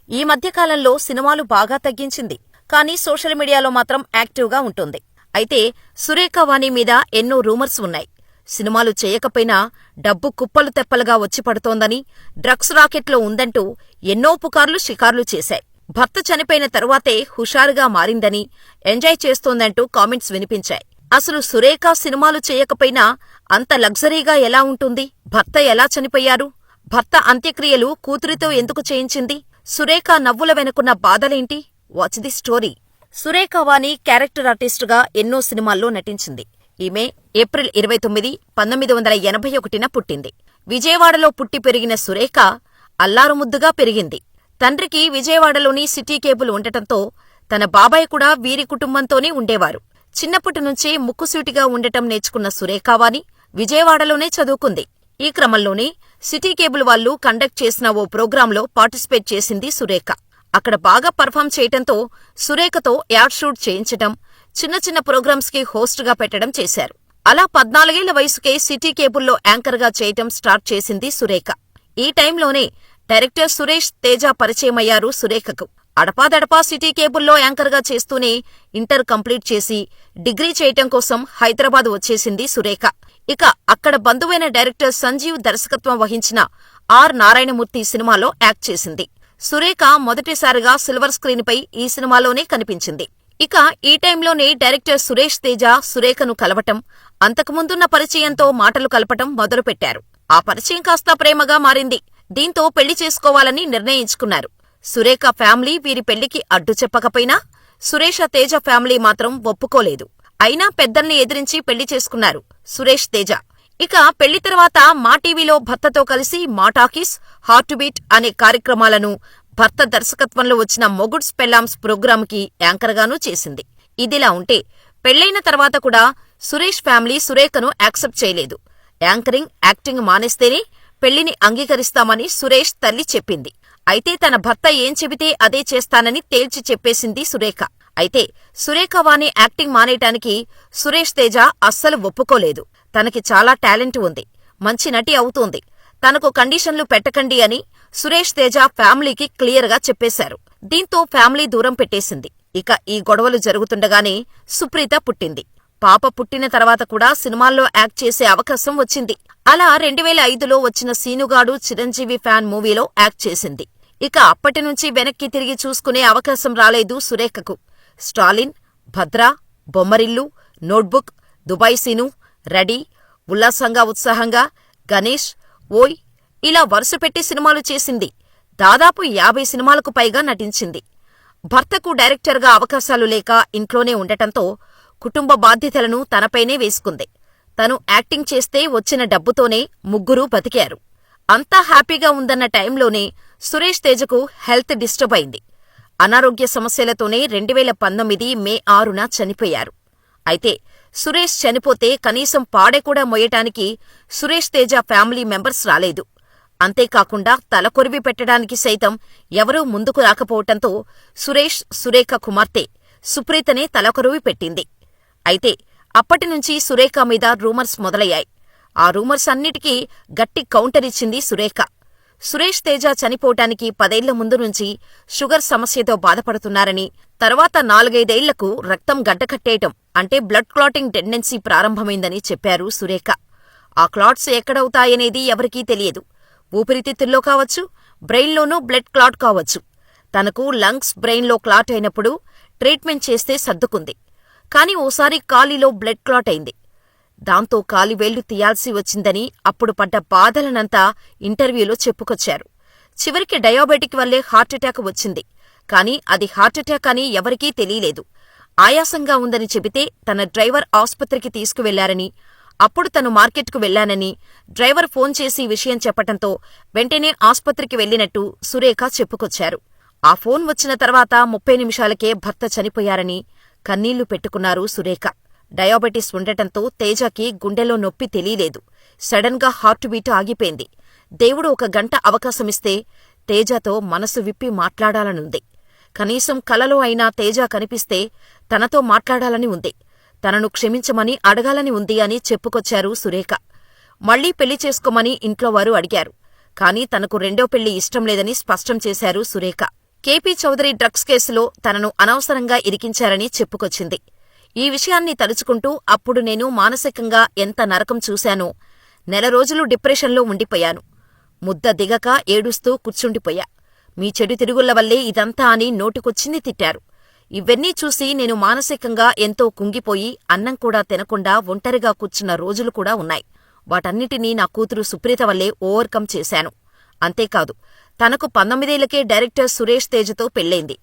ఈ మధ్యకాలంలో సినిమాలు బాగా తగ్గించింది. కానీ సోషల్ మీడియాలో మాత్రం యాక్టివ్గా ఉంటుంది. అయితే సురేఖ వాణి మీద ఎన్నో రూమర్స్ ఉన్నాయి. సినిమాలు చేయకపోయినా డబ్బు కుప్పలు తెప్పలుగా వచ్చి పడుతోందని, డ్రగ్స్ రాకెట్లో ఉందంటూ ఎన్నో పుకార్లు షికార్లు చేశాయి. భర్త చనిపోయిన తరువాతే హుషారుగా మారిందని, ఎంజాయ్ చేస్తోందంటూ కామెంట్స్ వినిపించాయి. అసలు సురేఖ సినిమాలు చేయకపోయినా అంత లగ్జరీగా ఎలా ఉంటుంది? భర్త ఎలా చనిపోయారు? భర్త అంత్యక్రియలు కూతురితో ఎందుకు చేయించింది? సురేఖ నవ్వుల వెనుకున్న బాధలేంటి? Watch the story. Surekha Vani character ఆర్టిస్టుగా ఎన్నో సినిమాల్లో నటించింది. ఈమె ఏప్రిల్ 29, 1981న పుట్టింది. విజయవాడలో పుట్టి పెరిగిన సురేఖ అల్లారుముద్దుగా పెరిగింది. తండ్రికి విజయవాడలోని సిటీ కేబుల్ ఉండటంతో తన బాబాయ్ కూడా వీరి కుటుంబంతోనే ఉండేవారు. చిన్నప్పటినుంచే ముక్కుసూటిగా ఉండటం నేర్చుకున్న సురేఖ వాణి విజయవాడలోనే చదువుకుంది. ఈ క్రమంలోనే సిటీ కేబుల్ వాళ్లు కండక్ట్ చేసిన ఓ ప్రోగ్రాంలో పార్టిసిపేట్ చేసింది సురేఖ. అక్కడ బాగా పర్ఫామ్ చేయటంతో సురేఖతో యాడ్ షూట్ చేయించటం, చిన్న చిన్న ప్రోగ్రామ్స్ కి హోస్ట్ గా పెట్టడం చేశారు. అలా 14 ఏళ్ల వయసుకే సిటీ కేబుల్లో యాంకర్ గా చేయటం స్టార్ట్ చేసింది సురేఖ. ఈ టైంలోనే డైరెక్టర్ సురేష్ తేజ పరిచయమయ్యారు సురేఖకు. అడపాదడపా సిటీ కేబుల్లో యాంకర్ గా చేస్తూనే ఇంటర్ కంప్లీట్ చేసి డిగ్రీ చేయటం కోసం హైదరాబాద్ వచ్చేసింది సురేఖ. ఇక అక్కడ బంధువైన డైరెక్టర్ సంజీవ్ దర్శకత్వం వహించిన ఆర్ నారాయణమూర్తి సినిమాలో యాక్ట్ చేసింది. సురేఖ మొదటిసారిగా సిల్వర్ స్క్రీన్ పై ఈ సినిమాలోనే కనిపించింది. ఇక ఈ టైంలోనే డైరెక్టర్ సురేష్ తేజ సురేఖను కలవటం, అంతకుముందున్న పరిచయంతో మాటలు కలపటం మొదలుపెట్టారు. ఆ పరిచయం కాస్త ప్రేమగా మారింది. దీంతో పెళ్లి చేసుకోవాలని నిర్ణయించుకున్నారు. సురేఖ ఫ్యామిలీ వీరి పెళ్లికి అడ్డు చెప్పకపోయినా సురేష తేజ ఫ్యామిలీ మాత్రం ఒప్పుకోలేదు. అయినా పెద్దల్ని ఎదిరించి పెళ్లి చేసుకున్నారు సురేష్ తేజ. ఇక పెళ్లి తర్వాత మా టీవీలో భర్తతో కలిసి మా టాకీస్, హార్ట్ బీట్ అనే కార్యక్రమాలను భర్త దర్శకత్వంలో వచ్చిన మొగుడ్స్ పెళ్లాంస్ ప్రోగ్రాంకి యాంకర్గానూ చేసింది. ఇదిలా ఉంటే పెళ్లైన తర్వాత కూడా సురేష్ ఫ్యామిలీ సురేఖను యాక్సెప్ట్ చేయలేదు. యాంకరింగ్, యాక్టింగ్ మానేస్తేనే పెళ్లిని అంగీకరిస్తామని సురేష్ తల్లి చెప్పింది. అయితే తన భర్త ఏం చెబితే అదే చేస్తానని తేల్చి చెప్పేసింది సురేఖ. అయితే సురేఖ వాణి యాక్టింగ్ మానేయటానికి సురేష్ తేజ అస్సలు ఒప్పుకోలేదు. తనకి చాలా టాలెంట్ ఉంది, మంచి నటి అవుతోంది, తనకు కండిషన్లు పెట్టకండి అని సురేష్ తేజ ఫ్యామిలీకి క్లియర్గా చెప్పేశారు. దీంతో ఫ్యామిలీ దూరం పెట్టేసింది. ఇక ఈ గొడవలు జరుగుతుండగానే సుప్రీత పుట్టింది. పాప పుట్టిన తర్వాత కూడా సినిమాల్లో యాక్ట్ చేసే అవకాశం వచ్చింది. అలా 2005లో వచ్చిన సీనుగాడు చిరంజీవి ఫ్యాన్ మూవీలో యాక్ట్ చేసింది. ఇక అప్పటినుంచి వెనక్కి తిరిగి చూసుకునే అవకాశం రాలేదు సురేఖకు. Stalin, Bhadra, Bommarillu, notebook, Dubai Seenu, ready, Ullasamga Utsahamga, Ganesh, ఓయ్ ఇలా వరుసపెట్టి సినిమాలు చేసింది. దాదాపు 50 సినిమాలకు పైగా నటించింది. భర్తకు డైరెక్టర్గా అవకాశాలు లేక ఇంట్లోనే ఉండటంతో కుటుంబ బాధ్యతలను తనపైనే వేసుకుంది. తను యాక్టింగ్ చేస్తే వచ్చిన డబ్బుతోనే ముగ్గురూ బతికారు. అంతా హ్యాపీగా ఉందన్న టైంలోనే సురేష్ తేజకు హెల్త్ డిస్టర్బ్ అయింది. అనారోగ్య సమస్యలతోనే 2019 మే 6న చనిపోయారు. అయితే సురేష్ చనిపోతే కనీసం పాడెకూడా మొయ్యటానికి సురేష్ తేజ ఫ్యామిలీ మెంబర్స్ రాలేదు. అంతేకాకుండా తలకొరివి పెట్టడానికి సైతం ఎవరూ ముందుకు రాకపోవటంతో సురేష్, సురేఖ కుమార్తె సుప్రీతనే తలకొరివి పెట్టింది. అయితే అప్పటినుంచి సురేఖ మీద రూమర్స్ మొదలయ్యాయి. ఆ రూమర్స్ అన్నిటికీ గట్టి కౌంటర్ ఇచ్చింది సురేఖ. సురేష్ తేజ చనిపోవటానికి 10 ఏళ్ల ముందు నుంచి షుగర్ సమస్యతో బాధపడుతున్నారని, తర్వాత 4-5 ఏళ్లకు రక్తం గడ్డకట్టేయటం అంటే బ్లడ్ క్లాటింగ్ టెండెన్సీ ప్రారంభమైందని చెప్పారు సురేఖ. ఆ క్లాట్స్ ఎక్కడవుతాయనేది ఎవరికీ తెలియదు. ఊపిరితిత్తుల్లో కావచ్చు, బ్రెయిన్లోనూ బ్లడ్ క్లాట్ కావచ్చు. తనకు లంగ్స్, బ్రెయిన్లో క్లాట్ అయినప్పుడు ట్రీట్మెంట్ చేస్తే సర్దుకుంది. కాని ఓసారి కాలిలో బ్లడ్ క్లాట్ అయింది. దాంతో కాలివేళ్లు తీయాల్సి వచ్చిందని అప్పుడు పడ్డ బాధలనంతా ఇంటర్వ్యూలో చెప్పుకొచ్చారు. చివరికి డయాబెటిక్ వల్లే హార్ట్అటాక్ వచ్చింది. కాని అది హార్ట్అటాక్ అని ఎవరికీ తెలియలేదు. ఆయాసంగా ఉందని చెబితే తన డ్రైవర్ ఆస్పత్రికి తీసుకువెళ్లారని, అప్పుడు తను మార్కెట్కు వెళ్లానని డ్రైవర్ ఫోన్ చేసి విషయం చెప్పటంతో వెంటనే ఆస్పత్రికి వెళ్లినట్టు సురేఖ చెప్పుకొచ్చారు. ఆ ఫోన్ వచ్చిన తర్వాత 30 నిమిషాలకే భర్త చనిపోయారని కన్నీళ్లు పెట్టుకున్నారు సురేఖ. డయాబెటిస్ ఉండటంతో తేజకి గుండెలో నొప్పి తెలీలేదు. సడన్ గా హార్ట్ బీట్ ఆగిపోయింది. దేవుడు 1 గంట అవకాశమిస్తే తేజతో మనసు విప్పి మాట్లాడాలనుంది. కనీసం కలలో అయినా తేజ కనిపిస్తే తనతో మాట్లాడాలని ఉంది. తనను క్షమించమని అడగాలని ఉంది అని చెప్పుకొచ్చారు సురేఖ. మళ్లీ పెళ్లి చేసుకోమని ఇంట్లోవారు అడిగారు. కాని తనకు రెండో పెళ్లి ఇష్టం లేదని స్పష్టం చేశారు సురేఖ. కేపీ చౌదరి డ్రగ్స్ కేసులో తనను అనవసరంగా ఇరికించారని చెప్పుకొచ్చింది. ఈ విషయాన్ని తలుచుకుంటూ అప్పుడు నేను మానసికంగా ఎంత నరకం చూశానో, నెల రోజులు డిప్రెషన్లో ఉండిపోయాను. ముద్ద దిగక ఏడుస్తూ కూర్చుండిపోయా. మీ చెడు తిరుగుళ్ల వల్లే ఇదంతా అని నోటికొచ్చింది తిట్టారు. ఇవన్నీ చూసి నేను మానసికంగా ఎంతో కుంగిపోయి అన్నం కూడా తినకుండా ఒంటరిగా కూర్చున్న రోజులు కూడా ఉన్నాయి. వాటన్నిటినీ నా కూతురు సుప్రీత వల్లే ఓవర్కమ్ చేశాను. అంతేకాదు, తనకు 19 ఏళ్లకే డైరెక్టర్ సురేష్ తేజతో పెళ్లైంది.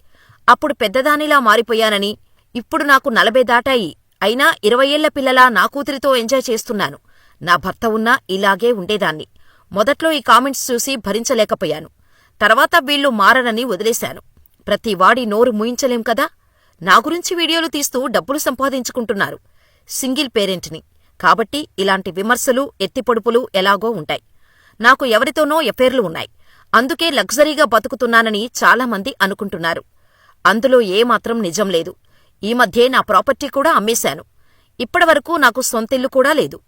అప్పుడు పెద్దదానిలా మారిపోయానని, ఇప్పుడు నాకు 40 దాటాయి, అయినా 20 ఏళ్ల పిల్లలా నా కూతురితో ఎంజాయ్ చేస్తున్నాను. నా భర్త ఉన్నా ఇలాగే ఉండేదాన్ని. మొదట్లో ఈ కామెంట్స్ చూసి భరించలేకపోయాను. తర్వాత వీళ్లు మారనని వదిలేశాను. ప్రతి వాడి నోరు మూయించలేం కదా. నా గురించి వీడియోలు తీస్తూ డబ్బులు సంపాదించుకుంటున్నారు. సింగిల్ పేరెంట్ని కాబట్టి ఇలాంటి విమర్శలు, ఎత్తిపొడుపులు ఎలాగో ఉంటాయి. నాకు ఎవరితోనో ఎఫైర్లు ఉన్నాయి. అందుకే లగ్జరీగా బతుకుతున్నానని చాలామంది అనుకుంటున్నారు. అందులో ఏమాత్రం నిజం లేదు. ఈ మధ్యే నా ప్రాపర్టీ కూడా అమ్మేశాను. ఇప్పటివరకు నాకు సొంతిల్లు కూడా లేదు.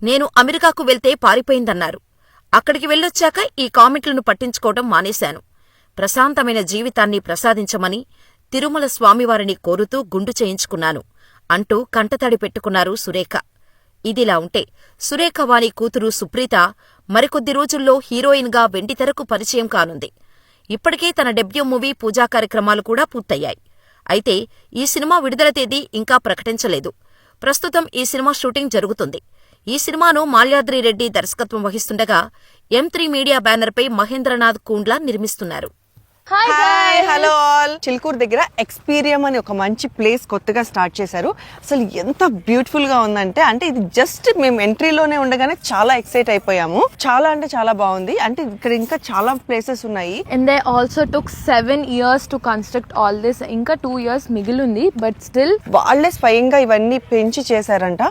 నేను అమెరికాకు వెళ్తే పారిపోయిందన్నారు. అక్కడికి వెళ్ళొచ్చాక ఈ కామెంట్లను పట్టించుకోవడం మానేశాను. ప్రశాంతమైన జీవితాన్ని ప్రసాదించమని తిరుమల స్వామివారిని కోరుతూ గుండు చేయించుకున్నాను అంటూ కంటతడి పెట్టుకున్నారు సురేఖ. ఇదిలా ఉంటే సురేఖ వాణి కూతురు సుప్రీత మరికొద్ది రోజుల్లో హీరోయిన్గా వెండితెరకు పరిచయం కానుంది. ఇప్పటికే తన డెబ్యూ మూవీ పూజా కార్యక్రమాలు కూడా పూర్తయ్యాయి. అయితే ఈ సినిమా విడుదల తేదీ ఇంకా ప్రకటించలేదు. ప్రస్తుతం ఈ సినిమా షూటింగ్ జరుగుతుంది. ఈ సినిమాను మాల్యాద్రి రెడ్డి దర్శకత్వం వహిస్తుండగా M3 మీడియా బ్యానర్పై మహేంద్రనాథ్ కూండ్లా నిర్మిస్తున్నారు. Hi hello all. చిల్కూరు దగ్గర ఎక్స్పీరియం అని ఒక మంచి ప్లేస్ కొత్తగా స్టార్ట్ చేశారు. అసలు ఎంత బ్యూటిఫుల్ గా ఉందంటే, ఇది జస్ట్ మేము ఎంట్రీలోనే ఉండగానే చాలా ఎక్సైట్ అయిపోయాము. చాలా అంటే చాలా బాగుంది. అంటే ఇక్కడ ఇంకా చాలా ప్లేసెస్ ఉన్నాయి. And they also took 7 years to construct all this. ఇంకా 2 years మిగిలింది, బట్ స్టిల్ వాళ్ళే స్వయంగా ఇవన్నీ పెంచి చేశారంట.